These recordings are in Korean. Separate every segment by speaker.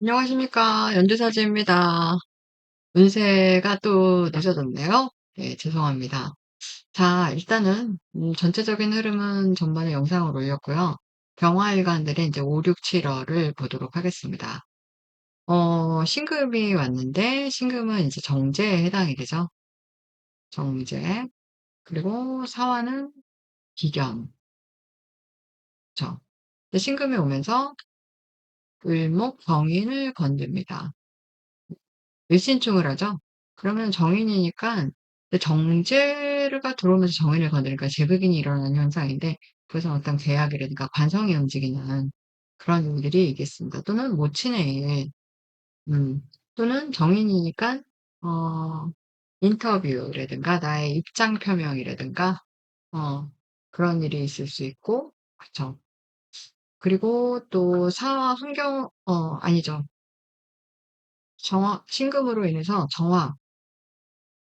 Speaker 1: 안녕하십니까. 연두사지입니다. 운세가 또 늦어졌네요. 네, 죄송합니다. 자, 일단은, 전체적인 흐름은 전반에 영상을 올렸고요. 병화일관들의 이제 5, 6, 7월을 보도록 하겠습니다. 신금이 왔는데, 신금은 이제 정제에 해당이 되죠. 정제. 그리고 사화는 비견. 그쵸. 근데 신금이 오면서 을목, 병인을 건듭니다. 일신충을 하죠. 그러면 정인이니까 정제가 들어오면서 정인을 거두니까 재백인이 일어나는 현상인데 그래서 어떤 계약이라든가 관성이 움직이는 그런 일들이 있겠습니다. 또는 모친의 일, 또는 정인이니까 어, 인터뷰라든가 나의 입장 표명이라든가 어, 그런 일이 있을 수 있고 그쵸. 그리고 또 사화 환경 아니죠. 정화 신금으로 인해서 정화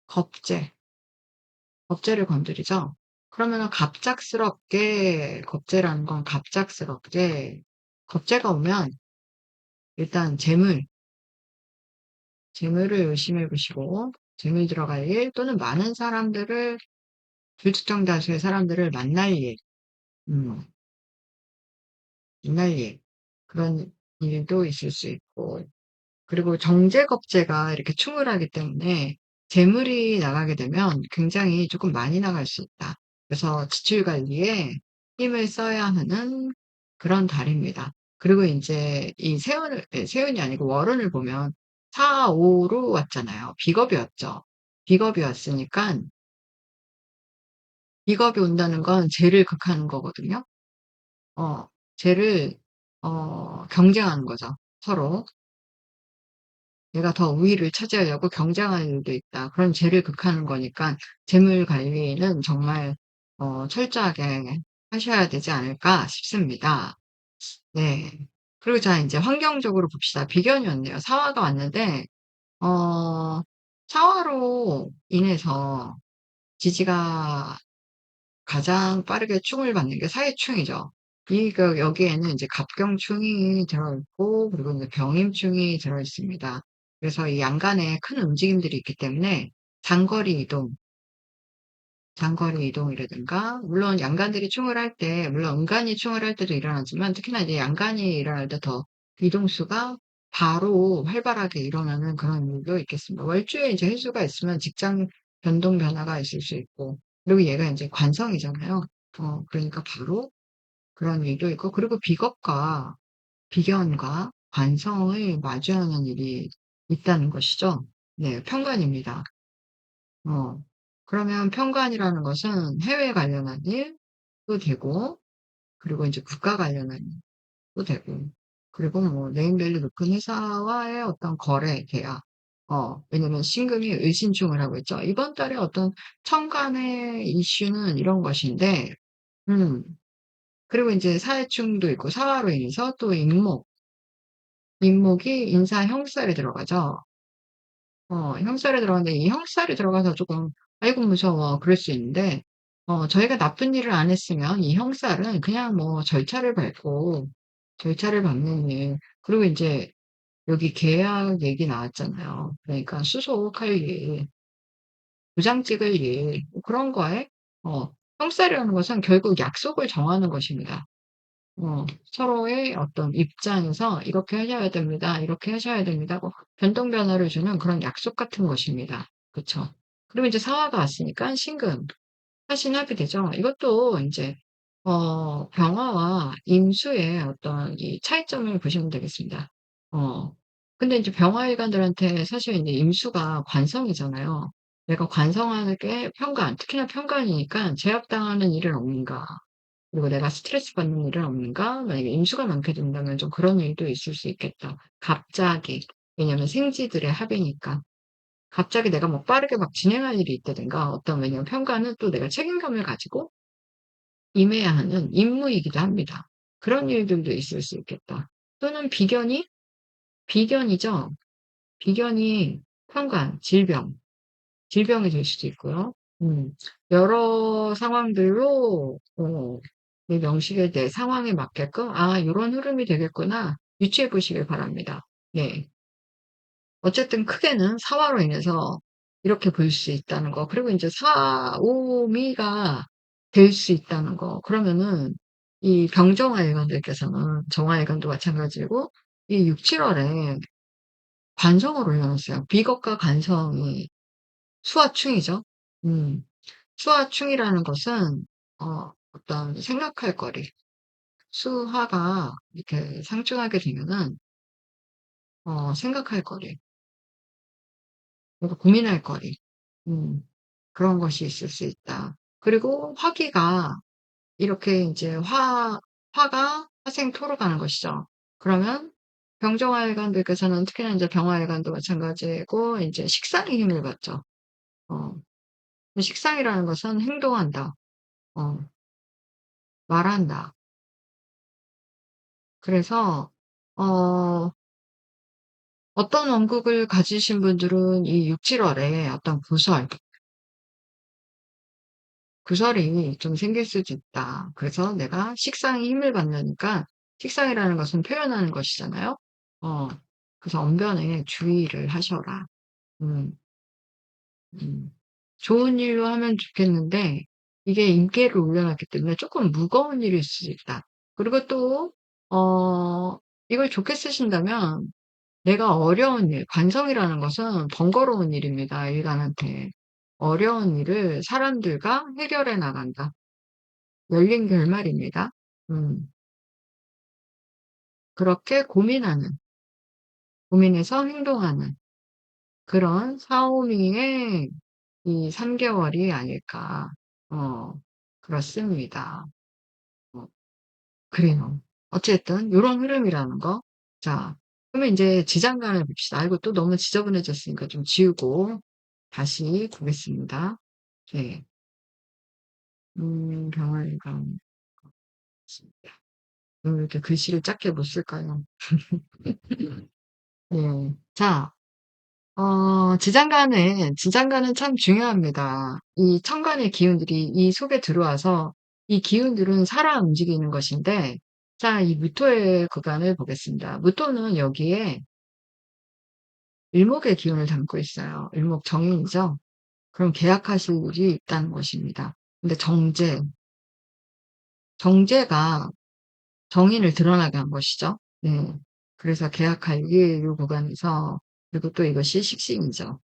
Speaker 1: 겁재 겁재를 건드리죠. 그러면은 갑작스럽게 겁재라는 건 갑작스럽게 겁재가 오면 일단 재물을 의심해 보시고 재물 들어갈 일 또는 많은 사람들을 불특정 다수의 사람들을 음, 만날 일 그런 일도 있을 수 있고 그리고 정제겁제가 이렇게 충을 하기 때문에 재물이 나가게 되면 굉장히 조금 많이 나갈 수 있다. 그래서 지출 관리에 힘을 써야 하는 그런 달입니다. 그리고 이제 이 세운이 아니고 월운을 보면 4, 5로 왔잖아요. 비겁이었죠. 비겁이 왔으니까 비겁이 온다는 건 재를 극하는 거거든요. 어, 재를 경쟁하는 거죠. 서로. 내가 더 우위를 차지하려고 경쟁할 일도 있다. 그런 재를 극하는 거니까 재물 관리는 정말 철저하게 하셔야 되지 않을까 싶습니다. 네. 그리고 자, 이제 환경적으로 봅시다. 비견이었네요. 사화가 왔는데, 어, 사화로 인해서 지지가 가장 빠르게 충을 받는 게 사회충이죠. 여기에는 이제 갑경충이 들어있고, 그리고 이제 병임충이 들어있습니다. 그래서 이 양간에 큰 움직임들이 있기 때문에 장거리 이동, 장거리 이동이라든가, 물론 양간들이 충을 할 때, 물론 음간이 충을 할 때도 일어나지만, 특히나 이제 양간이 일어날 때 더 이동수가 바로 활발하게 일어나는 그런 일도 있겠습니다. 월주에 이제 해수가 있으면 직장 변동 변화가 있을 수 있고, 그리고 얘가 이제 관성이잖아요. 그러니까 바로 그런 일도 있고, 그리고 비견과 관성을 마주하는 일이 있다는 것이죠. 네, 편관입니다. 어, 그러면 편관이라는 것은 해외 관련한 일도 되고, 그리고 이제 국가 관련한 일도 되고, 그리고 뭐 네임밸류 높은 회사와의 어떤 거래, 계약, 왜냐면 신금이 을신충을 하고 있죠. 이번 달에 어떤 천간의 이슈는 이런 것인데, 음, 그리고 이제 사회충도 있고, 사화로 인해서 또 인목이 인사 형살에 들어가죠. 형살에 들어가는데 이 형살이 들어가서 조금 아이고 무서워 그럴 수 있는데 저희가 나쁜 일을 안 했으면 이 형살은 그냥 뭐 절차를 밟고 절차를 밟는 일 그리고 이제 여기 계약 얘기 나왔잖아요. 그러니까 수속할 일, 도장 찍을 일, 뭐 그런 거에 형살이라는 것은 결국 약속을 정하는 것입니다. 서로의 어떤 입장에서 이렇게 하셔야 됩니다. 이렇게 하셔야 됩니다. 고 변동 변화를 주는 그런 약속 같은 것입니다. 그쵸. 그리고 이제 사화가 왔으니까 신금, 사신합이 되죠. 이것도 이제, 병화와 임수의 어떤 이 차이점을 보시면 되겠습니다. 어, 근데 이제 병화일관들한테 사실 이제 임수가 관성이잖아요. 내가 관성하는 게 편관, 특히나 편관이니까 제압당하는 일은 없는가. 그리고 내가 스트레스 받는 일은 없는가? 만약에 임수가 많게 된다면 좀 그런 일도 있을 수 있겠다. 갑자기. 왜냐면 생지들의 합이니까. 갑자기 내가 뭐 빠르게 막 진행할 일이 있다든가 어떤 왜냐면 평가는 또 내가 책임감을 가지고 임해야 하는 임무이기도 합니다. 그런 일들도 있을 수 있겠다. 또는 비견이죠. 비견이 평간, 질병이 될 수도 있고요. 여러 상황들로, 이 명식에 대해 상황에 맞게끔, 아, 이런 흐름이 되겠구나. 유추해 보시길 바랍니다. 네. 어쨌든 크게는 사화로 인해서 이렇게 볼 수 있다는 거. 그리고 인제 사오미가 될 수 있다는 거. 그러면은 이 병정화 일관들께서는 정화 일관도 마찬가지고 이 6-7 월에 관성을 올려놨어요. 비겁과 관성이 수화충이죠. 음. 수화충이라는 것은 어떤 생각할 거리, 수화가 이렇게 상충하게 되면은 생각할 거리, 그리고 고민할 거리, 음 그런 것이 있을 수 있다. 그리고 화기가 이렇게 인제 화가 화생토로 가는 것이죠. 그러면 병정화일관들께서는 특히나 인제 병화일관도 마찬가지고 인제 식상의 힘을 받죠. 어 식상이라는 것은 행동한다. 어 말한다. 그래서 어 어떤 원국을 가지신 분들은 이 6-7 월에 어떤 구설이 좀 생길 수도 있다. 그래서 내가 식상의 힘을 받으니까 식상이라는 것은 표현하는 것이잖아요. 어 그래서 언변에 주의를 하셔라. 음 음. 좋은 일로 하면 좋겠는데 이게 인계를 올려놨기 때문에 쪼끔 무거운 일일 수 있다. 그리고 또 어 이걸 좋게 쓰신다면 내가 어려운 일, 관성이라는 것은 번거로운 일입니다, 일간한테. 어려운 일을 사람들과 해결해 나간다. 열린 결말입니다. 음. 그렇게 고민해서 행동하는 그런 사오미의 이 3 개월이 아닐까. 어 그렇습니다. 어 그래요. 어쨌든 요런 흐름이라는 거. 자, 그러면 인제 지장간을 봅시다. 아이고 또 너무 지저분해졌으니까 좀 지우고 다시 보겠습니다. 네. 병활관 습니다 왜 이렇게 글씨를 작게 못 쓸까요? 네. 자, 지장간은 참 중요합니다. 이 천간의 기운들이 이 속에 들어와서 이 기운들은 살아 움직이는 것인데 자, 이 무토의 구간을 보겠습니다. 무토는 여기에 을목의 기운을 담고 있어요. 을목 정인이죠. 그럼 계약하실 일이 있다는 것입니다. 근데 정제가 정인을 드러나게 한 것이죠. 네. 그래서 계약할 일 요 구간에서 그리고 또 이것이 식신이죠.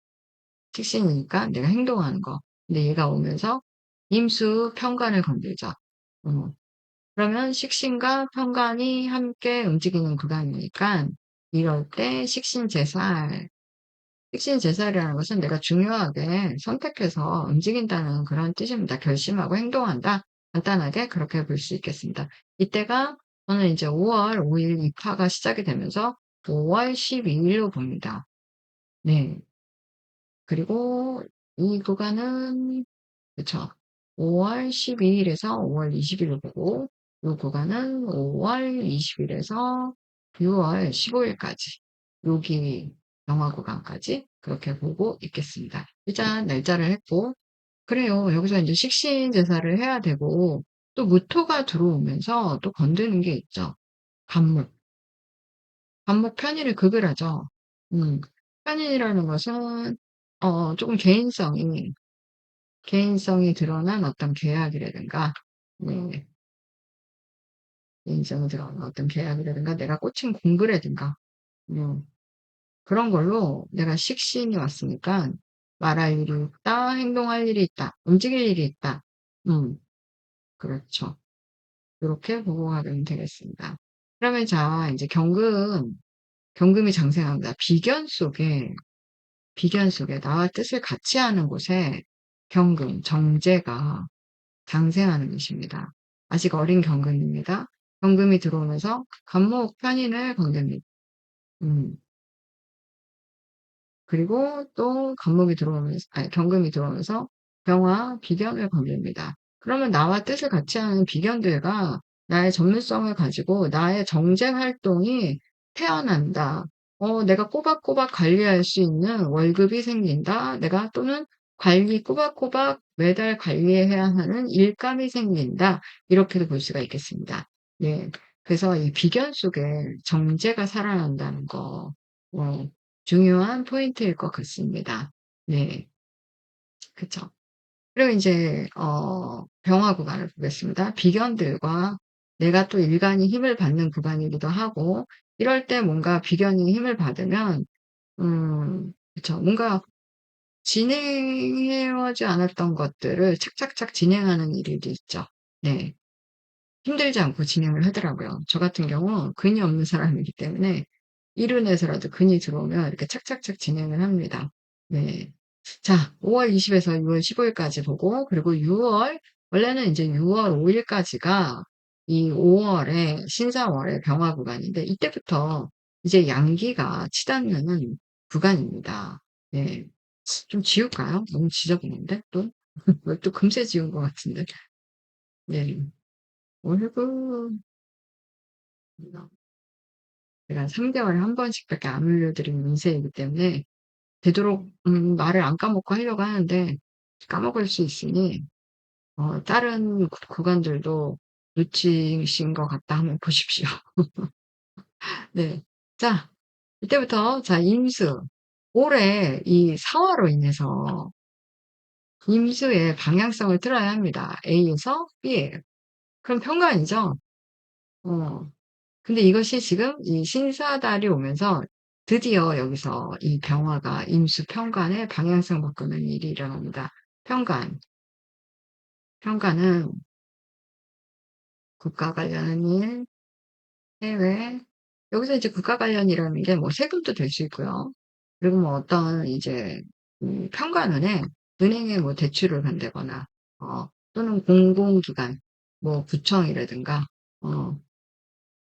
Speaker 1: 식신이니까 내가 행동하는 거. 근데 얘가 오면서 임수 편관을 건들죠. 어. 그러면 식신과 편관이 함께 움직이는 구간이니까 이럴 때 식신제살이라는 것은 내가 중요하게 선택해서 움직인다는 그런 뜻입니다. 결심하고 행동한다. 간단하게 그렇게 볼 수 있겠습니다. 이때가 저는 이제 5월 5일 입하가 시작이 되면서 5월 12일로 봅니다. 네. 그리고 이 구간은 그쵸. 5월 12일에서 5월 20일로 보고 이 구간은 5월 20일에서 6월 15일까지 여기 영화 구간까지 그렇게 보고 있겠습니다. 일단 날짜를 했고 그래요. 여기서 인제 식신 제사를 해야 되고 또 무토가 들어오면서 또 건드는 게 있죠. 간목. 간목 편의를 극을 하죠. 음. 편인이라는 것은 쪼금 개인성이 드러난 어떤 계약이라든가 네 개인성이 드러난 어떤 계약이라든가 내가 꽂힌 공부라든가 뭐 그런 걸로 내가 식신이 왔으니까 말할 일이 있다, 행동할 일이 있다, 움직일 일이 있다. 음 그렇죠. 요렇게 보고 가면 되겠습니다. 그러면 자 인제 경금이 장생합니다. 비견 속에 나와 뜻을 같이 하는 곳에 경금, 정제가 장생하는 것입니다. 아직 어린 경금입니다. 경금이 들어오면서 간목 편인을 건듭니다. 음. 그리고 또 간목이 들어오면서 아니 경금이 들어오면서 병화, 비견을 건듭니다. 그러면 나와 뜻을 같이 하는 비견들과 나의 전문성을 가지고 나의 정쟁 활동이 태어난다. 내가 꼬박꼬박 관리할 수 있는 월급이 생긴다. 내가 또는 꼬박꼬박 매달 관리해야 하는 일감이 생긴다. 이렇게도 볼 수가 있겠습니다. 네. 그래서 이 비견 속에 정제가 살아난다는 거. 어 중요한 포인트일 것 같습니다. 네. 그쵸. 그리고 인제 병화 구간을 보겠습니다. 비견들과 내가 또 일간이 힘을 받는 구간이기도 하고 이럴 때 뭔가 비견이 힘을 받으면 그쵸. 뭔가 진행해 오지 않았던 것들을 착착착 진행하는 일들이 있죠. 네. 힘들지 않고 진행을 하더라고요. 저 같은 경우 근이 없는 사람이기 때문에 이로 내서라도 근이 들어오면 이렇게 착착착 진행을 합니다. 네. 자, 5월 20 에서 6월 15 일까지 보고 그리고 6월 원래는 인제 6월 5 일까지가 이 5 월의 신사월의 병화 구간인데 이때부터 이제 양기가 치닫는 구간입니다. 네. 좀 지울까요? 너무 지저분한데 또? 왜 또 금세 지운 것 같은데. 네. 월급 제가 3 개월에 한 번씩밖에 안 올려드리는 운세이기 때문에 되도록 말을 안 까먹고 하려고 하는데 까먹을 수 있으니 다른 구간들도 놓치신 것 같다 하면 보십시오. 네. 자, 이때부터 자 임수. 올해 이 사화로 인해서 임수의 방향성을 틀어야 합니다. A에서 B에. 그럼 편관이죠. 어. 근데 이것이 지금 이 신사달이 오면서 드디어 여기서 이 병화가 임수 편관의 방향성 바꾸는 일이 일어납니다. 편관. 편관은 국가 관련한 일, 해외. 여기서 이제 국가 관련이라는 게 뭐 세금도 될 수 있고요. 그리고 뭐 어떤 이제 편관운에 은행에 뭐 대출을 간다거나 또는 공공기관 뭐 구청이라든가 어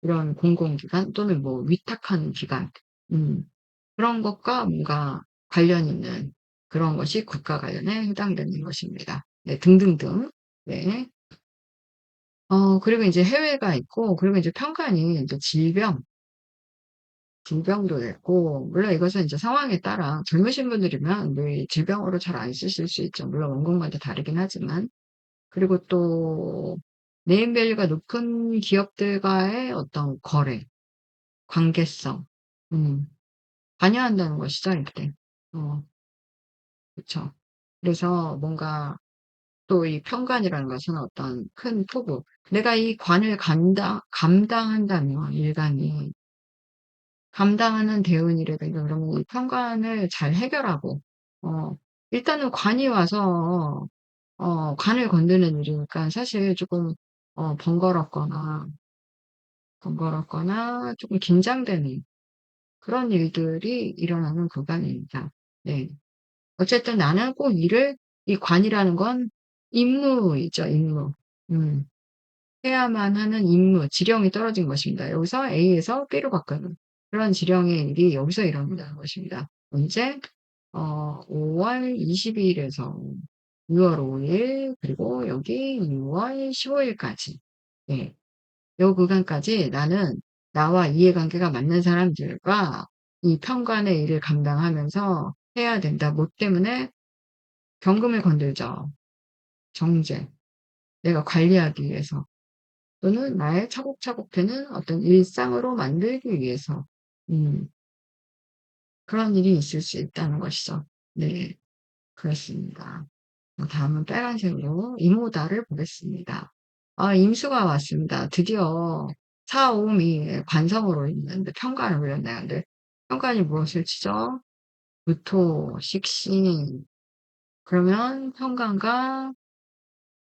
Speaker 1: 이런 공공기관 또는 뭐 위탁하는 기관 음 그런 것과 뭔가 관련 있는 그런 것이 국가 관련에 해당되는 것입니다. 네 등등등. 네. 그리고 인제 해외가 있고 그리고 이제 편관이 인제 질병도 있고 물론 이것은 인제 상황에 따라 젊으신 분들이면 뭐 질병으로 잘 안 쓰실 수 있죠. 물론 원곡마다 다르긴 하지만. 그리고 또 네임 밸류가 높은 기업들과의 어떤 거래, 관계성 음 관여한다는 것이죠 이때. 어 그쵸. 그래서 뭔가 또 이 편관이라는 것은 어떤 큰 포부 내가 이 관을 감당한다면 일간이 감당하는 대운이라든가 그러면 이 편관을 잘 해결하고 어 일단은 관이 와서 관을 건드는 일이니까 사실 쪼끔 번거롭거나 쪼끔 긴장되는 그런 일들이 일어나는 구간입니다. 네. 어쨌든 나는 꼭 일을 이 관이라는 건 임무이죠, 임무. 음. 해야만 하는 임무, 지령이 떨어진 것입니다. 여기서 A에서 B로 바꾸는 그런 지령의 일이 여기서 일어난다는 것입니다. 언제? 5월 22 일에서 6월 5일 그리고 여기 6월 15 일까지. 네. 요 구간까지 나는 나와 이해관계가 맞는 사람들과 이 편관의 일을 감당하면서 해야 된다. 뭐 때문에? 경금을 건들죠. 정제. 내가 관리하기 위해서. 또는 나의 차곡차곡 되는 어떤 일상으로 만들기 위해서 음 그런 일이 있을 수 있다는 것이죠. 네. 그렇습니다. 다음은 빨간색으로 임오다를 보겠습니다. 임수가 왔습니다. 드디어 사오음이 관성으로 있는데 편관을 올렸네요. 근데 편관이 무엇을 치죠? 무토, 식신. 그러면 편관과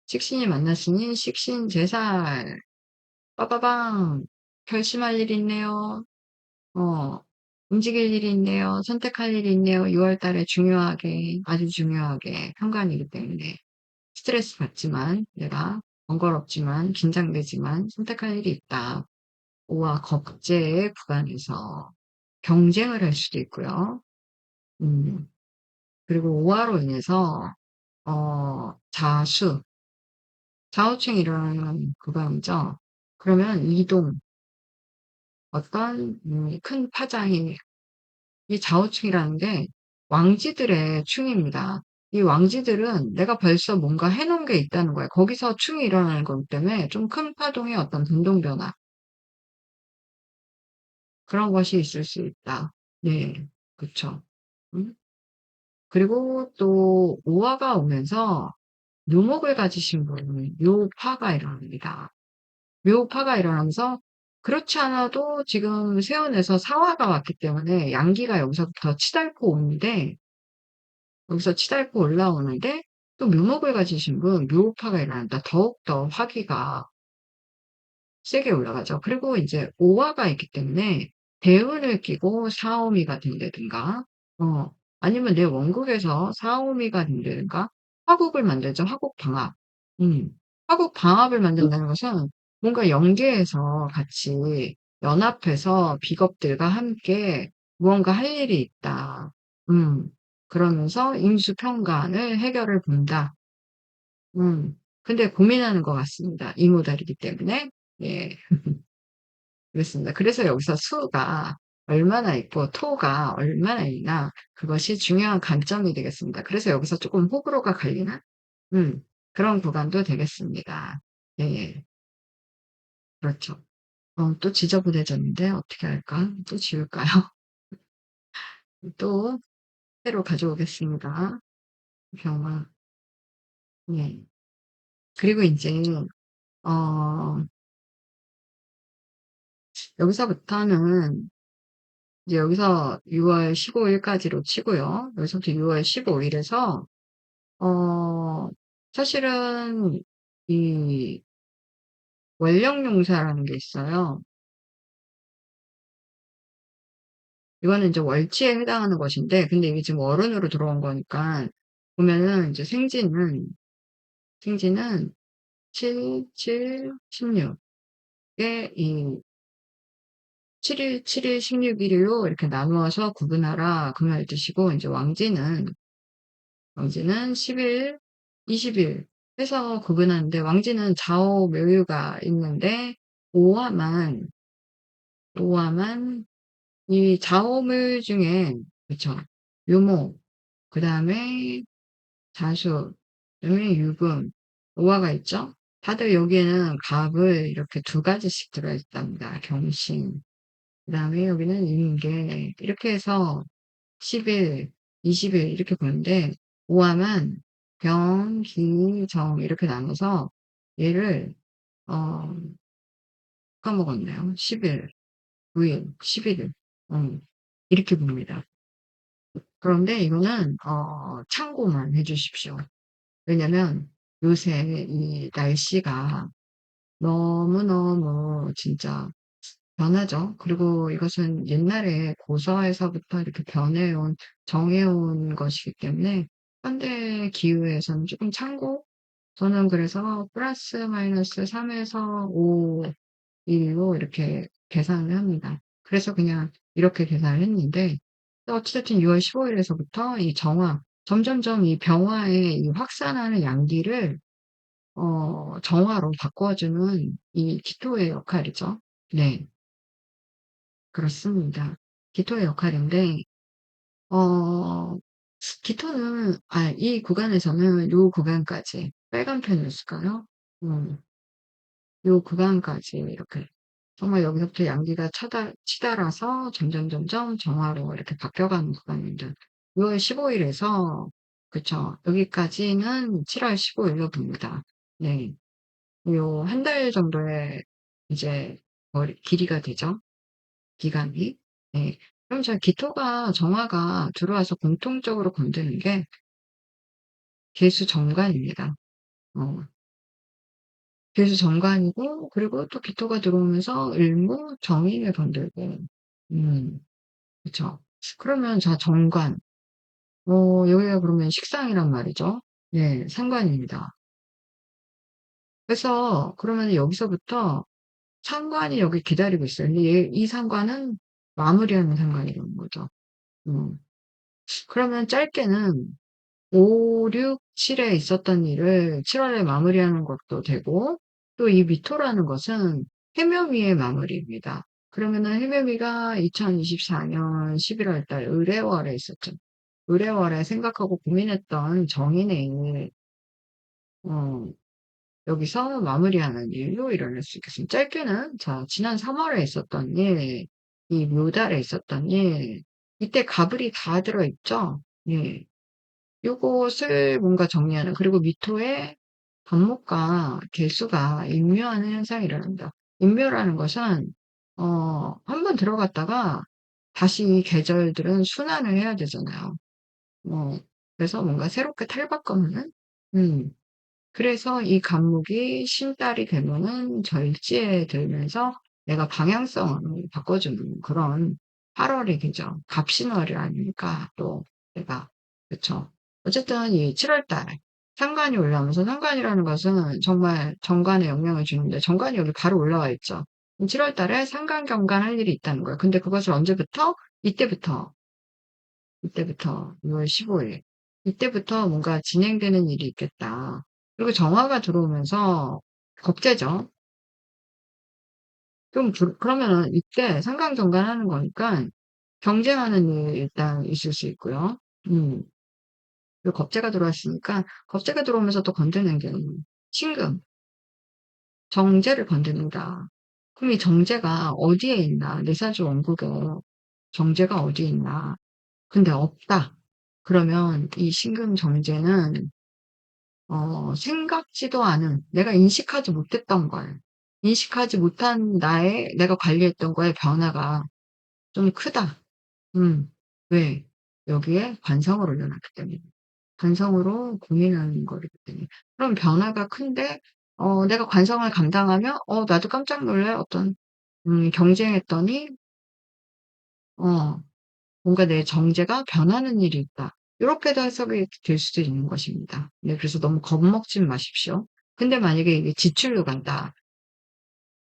Speaker 1: 식신이 만났으니 식신제살. 빠바방. 결심할 일이 있네요. 어. 움직일 일이 있네요. 선택할 일이 있네요. 6월 달에 중요하게 아주 중요하게 현관이기 때문에 스트레스 받지만 내가 번거롭지만 긴장되지만 선택할 일이 있다. 오와 겁재의 구간에서 경쟁을 할 수도 있고요. 음 그리고 오화로 인해서 자수, 좌우충이 일어나는 구간이죠. 그러면 이동 어떤 큰 파장이 이 좌우충이라는 게 왕지들의 충입니다. 이 왕지들은 내가 벌써 뭔가 해 놓은 게 있다는 거예요. 거기서 충이 일어나는 거기 때문에 좀 큰 파동의 어떤 변동 변화 그런 것이 있을 수 있다. 네. 그쵸. 음. 그리고 또 오화가 오면서 묘목을 가지신 분은 묘파가 일어납니다. 묘파가 일어나면서 그렇지 않아도 지금 세운에서 사화가 왔기 때문에 양기가 여기서부터 치달고 오는데 여기서 치달고 올라오는데 또 묘목을 가지신 분 묘파가 일어난다. 더욱더 화기가 세게 올라가죠. 그리고 이제 오화가 있기 때문에 대운을 끼고 사오미가 된다든가 어 아니면 내 원국에서 사오미가 된다든가 화국을 만들죠. 화국 방합. 음. 화국 방합을 만든다는 것은 뭔가 연계해서 같이 연합해서 비겁들과 함께 무언가 할 일이 있다. 음. 그러면서 임수평간을 해결을 본다. 음. 근데 고민하는 것 같습니다. 이모달이기 때문에. 예. 그렇습니다. 그래서 여기서 수가 얼마나 있고 토가 얼마나 있나 그것이 중요한 관점이 되겠습니다. 그래서 여기서 조금 호불호가 갈리는 그런 구간도 되겠습니다. 예예. 그렇죠. 또 지저분해졌는데 어떻게 할까? 또 지울까요? 또 새로 가져오겠습니다. 병화. 예. 그리고 인제 어 여기서부터는 이제 여기서 6월 15 일까지로 치고요. 여기서부터 6월 15 일에서 어 사실은 이 월령용사라는 게 있어요. 이거는 인제 월치에 해당하는 것인데 근데 이게 지금 월운으로 들어온 거니까 보면은 이제 생지는 7, 7, 16 에 이 7 일, 7 일, 16 일로 이렇게 나누어서 구분하라 그 말 뜻이고 인제 왕지는 10일, 20일 해서 구분하는데 왕지는 좌우묘유가 있는데 오화만 오화만 이 좌우묘유 중에 그쵸. 묘목 그다음에 자수 그다음에 유금 오화가 있죠. 다들 여기에는 갑을 이렇게 두 가지씩 들어 있답니다. 경신 그다음에 여기는 임계 이렇게 해서 10일, 20일 이렇게 보는데 오화만 병, 기, 정 이렇게 나눠서 얘를 어 까먹었네요. 10일, 9일, 11일 이렇게 봅니다. 그런데 이거는 참고만 해 주십시오. 왜냐면 요새 이 날씨가 너무너무 진짜 변하죠. 그리고 이것은 옛날에 고서에서부터 이렇게 변해온 정해온 것이기 때문에 현대 기후에서는 조금 참고 저는 그래서 플러스 마이너스 3 에서 5 일로 이렇게 계산을 합니다. 그래서 그냥 이렇게 계산을 했는데 어찌 됐든 6월 15 일에서부터 이 정화 점점점 이 병화의 이 확산하는 양기를 정화로 바꿔주는 이 기토의 역할이죠. 네. 그렇습니다. 기토의 역할인데 어 기토는 이 구간에서는 요 구간까지 빨간 펜을 쓸까요? 요 구간까지 이렇게 정말 여기서부터 양기가 치달아서 점점점점 정화로 이렇게 바뀌어가는 구간입니다. 6월 15 일에서 그쵸. 여기까지는 7월 15 일로 봅니다. 네. 요 한 달 정도의 이제 길이가 되죠. 기간이. 네. 그럼 저 기토가 정화가 들어와서 공통적으로 건드는 게 계수정관입니다. 어 계수정관이고 그리고 또 기토가 들어오면서 을무, 정인을 건들고 음 그쵸. 그러면 자 정관 여기가 그러면 식상이란 말이죠. 네. 상관입니다. 그래서 그러면은 여기서부터 상관이 여기 기다리고 있어요. 근데 이 상관은 마무리하는 상관이라는 거죠. 음. 그러면 짧게는 5, 6, 7에 있었던 일을 7 월에 마무리하는 것도 되고 또 이 미토라는 것은 해묘미의 마무리입니다. 그러면은 해묘미가 2024년 11월 달 을해월에 있었죠. 을해월에 생각하고 고민했던 정인의 일 어 여기서 마무리하는 일로 일어날 수 있겠습니다. 짧게는 자 지난 3 월에 있었던 일, 이 묘달에 있었던 일 이때 가불이 다 들어있죠. 예. 요것을 뭔가 정리하는, 그리고 미토의 반목과 개수가 인묘하는 현상이 일어난다. 인묘라는 것은 한 번 들어갔다가 다시 이 계절들은 순환을 해야 되잖아요. 어, 그래서 뭔가 새롭게 탈바꿈하는. 음, 그래서 이 간목이 신달이 되면은 절지에 들면서 내가 방향성을 바꿔주는 그런 8월의 계절, 갑신월이 아닙니까? 또 내가, 그쵸. 어쨌든 이 7월 달 상관이 올라오면서, 상관이라는 것은 정말 정관에 영향을 주는데, 정관이 여기 바로 올라와 있죠. 7월 달에 상관경관 할 일이 있다는 거예요. 근데 그것을 언제부터? 이때부터 6월 15일. 이때부터 뭔가 진행되는 일이 있겠다. 그리고 정화가 들어오면서 겁재죠. 그러면은 이때 상강정관하는 거니까 경쟁하는 일 일단 있을 수 있고요. 음, 그리고 겁재가 들어왔으니까 겁재가 들어오면서 또 건드는 게 신금, 정제를 건드는다. 그럼 이 정제가 어디에 있나? 내사주 원국에 정제가 어디에 있나? 근데 없다. 그러면 이 신금 정제는 생각지도 않은, 내가 인식하지 못했던 걸, 인식하지 못한 내가 관리했던 거의 변화가 좀 크다. 음, 왜? 여기에 관성을 올려놨기 때문에. 관성으로 공인하는 거기 때문에. 그럼 변화가 큰데, 내가 관성을 감당하면, 나도 깜짝 놀래. 어떤, 경쟁했더니, 어, 뭔가 내 정제가 변하는 일이 있다. 이렇게도 해석이 될 수도 있는 것입니다. 네, 그래서 너무 겁먹지 마십시오. 근데 만약에 이게 지출로 간다.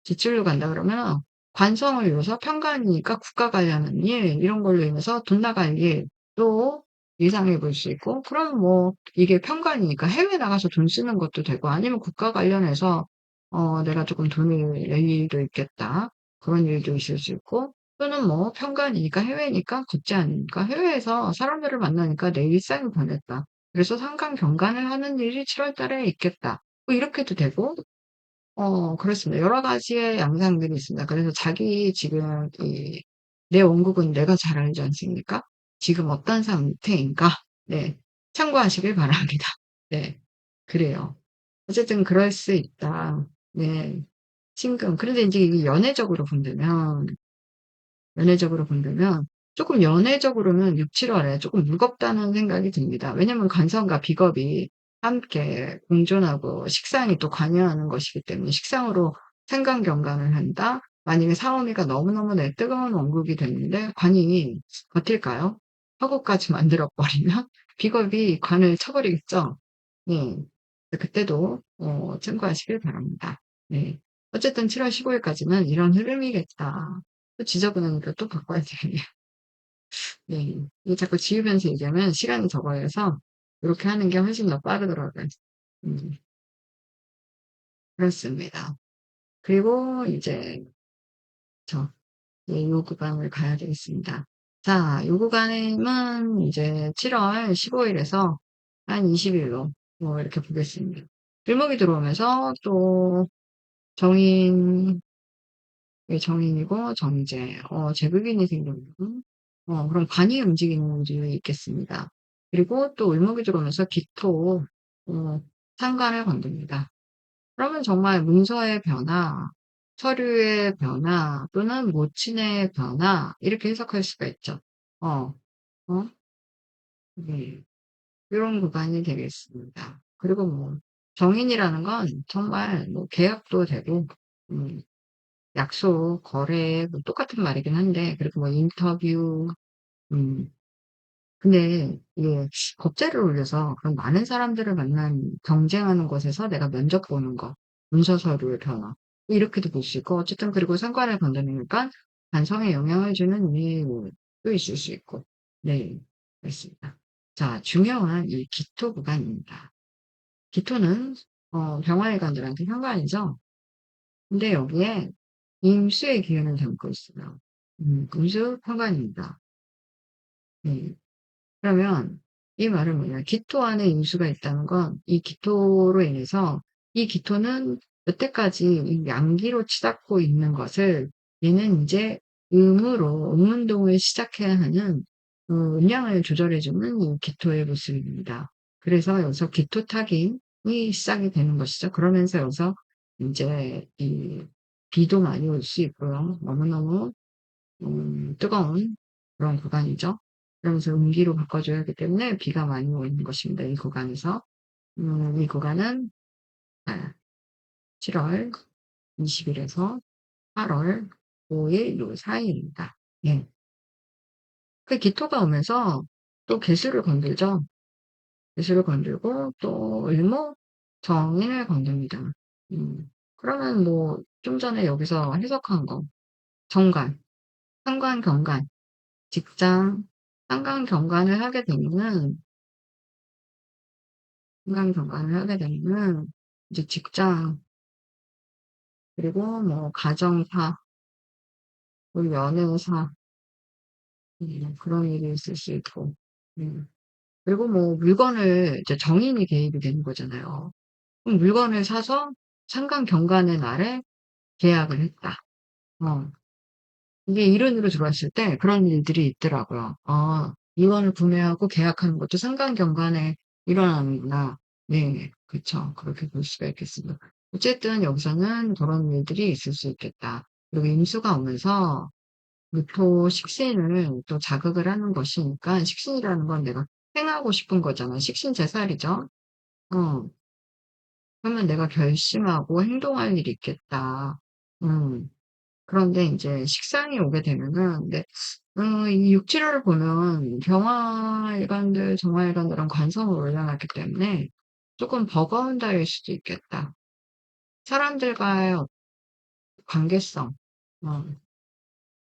Speaker 1: 지출로 간다 그러면 관성을 이뤄서 편관이니까 국가 관련한 일, 이런 걸로 인해서 돈 나갈 일, 또 예상해 볼 수 있고, 그럼 뭐, 이게 편관이니까 해외 나가서 돈 쓰는 것도 되고, 아니면 국가 관련해서, 내가 조금 돈을 낼 일도 있겠다. 그런 일도 있을 수 있고, 또는 뭐, 편관이니까 해외니까 걷지 않으니까 해외에서 사람들을 만나니까 내 일상이 변했다. 그래서 상관 경관을 하는 일이 7월 달에 있겠다. 뭐 이렇게도 되고, 그렇습니다. 여러 가지의 양상들이 있습니다. 그래서 자기 지금 내 원국은 내가 잘 알지 않습니까? 지금 어떤 상태인가? 네. 참고하시길 바랍니다. 네. 그래요. 어쨌든 그럴 수 있다. 네. 신금. 그런데 이제 이게 연애적으로 본다면 조금 연애적으로는 6, 7월에 조금 무겁다는 생각이 듭니다. 왜냐면 관성과 비겁이 함께 공존하고 식상이 또 관여하는 것이기 때문에 식상으로 생간경간을 한다. 만약에 사오미가 너무너무 내 뜨거운 원국이 됐는데 관이 버틸까요? 화국까지 만들어버리면 비겁이 관을 쳐버리겠죠. 네. 그때도 참고하시길 바랍니다. 네. 어쨌든 7월 15일까지는 이런 흐름이겠다. 또 지저분하니까 또 바꿔야 되겠네요. 네. 이게 자꾸 지우면서 얘기하면 시간이 더 걸려서 이렇게 하는 게 훨씬 더 빠르더라고요. 음, 그렇습니다. 그리고 이제 저, 요 구간을 가야 되겠습니다. 자, 요 구간은 이제 7월 15일에서 한 20일로 뭐 이렇게 보겠습니다. 길목이 들어오면서 또 정인, 정인이고 정제, 제극인이 생기는, 그럼 관이 움직이는 일이 있겠습니다. 그리고 또 을목이 들어오면서 기토, 상관을 건듭니다. 그러면 정말 문서의 변화, 서류의 변화, 또는 모친의 변화, 이렇게 해석할 수가 있죠. 어, 어, 네. 이런 구간이 되겠습니다. 그리고 뭐, 정인이라는 건 정말 뭐 계약도 되고, 음, 약속, 거래, 뭐 똑같은 말이긴 한데, 그리고 뭐 인터뷰, 음, 근데 이게 겁재를 올려서 그런 많은 사람들을 경쟁하는 곳에서 내가 면접 보는 거, 문서 서류의 변화, 이렇게도 볼 수 있고, 어쨌든 그리고 상관을 건드리니까 반성에 영향을 주는 일도 있을 수 있고, 네, 그렇습니다. 자, 중요한 이 기토 구간입니다. 기토는, 병화일관들한테 현관이죠. 근데 여기에 임수의 기운을 담고 있어요. 임수 현관입니다. 네. 그러면 이 말은 뭐냐? 기토 안에 임수가 있다는 건 이 기토로 인해서 이 기토는 여태까지 이 양기로 치닫고 있는 것을 얘는 이제 음으로 음운동을 시작해야 하는 음량을 조절해 주는 이 기토의 모습입니다. 그래서 여기서 기토 타김이 시작이 되는 것이죠. 그러면서 여기서 인제 이 비도 많이 올 수 있고요. 너무너무 뜨거운 그런 구간이죠. 그러면서 음기로 바꿔줘야 하기 때문에 비가 많이 오는 것입니다, 이 구간에서. 이 구간은 아 7월 20 일에서 8월 5일 요 사이입니다. 예. 그 기토가 오면서 또 개수를 건들죠. 개수를 건들고 또 을목정인을 건듭니다. 그러면 뭐 좀 전에 여기서 해석한 거 정관, 상관, 경관, 직장, 상관, 경관을 하게 되면은 상관, 경관을 하게 되면은 이제 직장 그리고 뭐 가정사, 그리고 연애사 그런 일이 있을 수 있고 그리고 뭐 물건을 이제 정인이 개입이 되는 거잖아요. 그럼 물건을 사서 상관 경관의 날에 계약을 했다. 어. 이게 일운으로 들어왔을 때 그런 일들이 있더라고요. '아 물건을 구매하고 계약하는 것도 상관 경관에 일어나는구나.' 네. 그쵸. 그렇게 볼 수가 있겠습니다. 어쨌든 여기서는 그런 일들이 있을 수 있겠다. 그리고 임수가 오면서 무토 식신을 또 자극을 하는 것이니까 식신이라는 건 내가 행하고 싶은 거잖아. 식신제살이죠. 어. 그러면 내가 결심하고 행동할 일이 있겠다. 음. 그런데 인제 식상이 오게 되면은 네 이 육칠화를 보면 병화일관들, 정화일관들은 관성으로 올라갔기 때문에 쪼끔 버거운 달일 수도 있겠다. 사람들과의 관계성, 어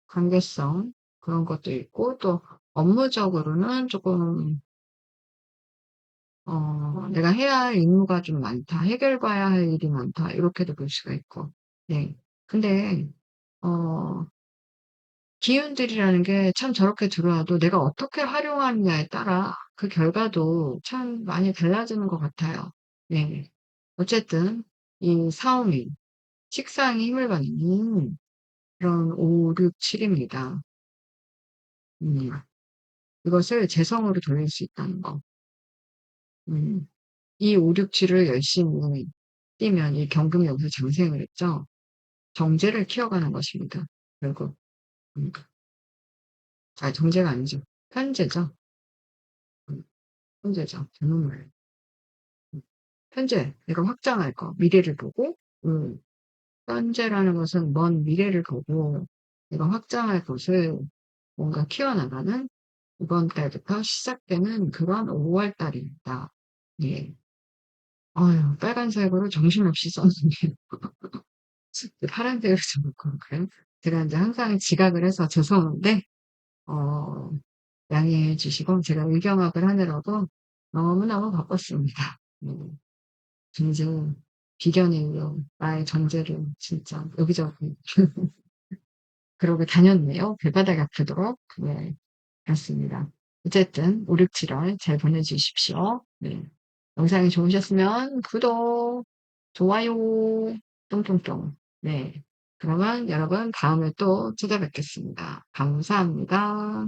Speaker 1: 관계성 그런 것도 있고 또 업무적으로는 쪼끔 '내가 해야 할 임무가 좀 많다. 해결봐야 할 일이 많다.' 이렇게도 볼 수가 있고. 네. 근데 어 기운들이라는 게 참 저렇게 들어와도 내가 어떻게 활용하느냐에 따라 그 결과도 참 많이 달라지는 것 같아요. 네. 어쨌든 이 사오미, 식상이 힘을 받는 그런 5, 6, 7 입니다. 음. 이것을 재성으로 돌릴 수 있다는 거. 음. 이 5, 6, 7을 열심히 뛰면 이 경금이 여기서 장생을 했죠. 정제를 키워가는 것입니다. 결국. 음. 정제가 아니죠. 편제죠. 음. 편제죠. 잘못 말해요. 현재 내가 확장할 거, 미래를 보고 현재라는 것은 먼 미래를 보고 내가 확장할 것을 뭔가 키워나가는 이번 달부터 시작되는 그런 5월 달입니다. 예. 아유 빨간색으로 정신없이 썼는데 파란색으로 써 놓고 그래요? 제가 인제 항상 지각을 해서 죄송한데 어 양해해 주시고 제가 의경학을 하느라고 너무너무 바빴습니다. 정제 비견의 이유 나의 정제를 진짜 여기저기 그러고 다녔네요. 발바닥이 아프도록. 네. 그렇습니다. 어쨌든 5, 6, 7월 잘 보내 주십시오. 네. 영상이 좋으셨으면 구독, 좋아요, 똥똥똥. 네. 그러면 여러분 다음에 또 찾아뵙겠습니다. 감사합니다.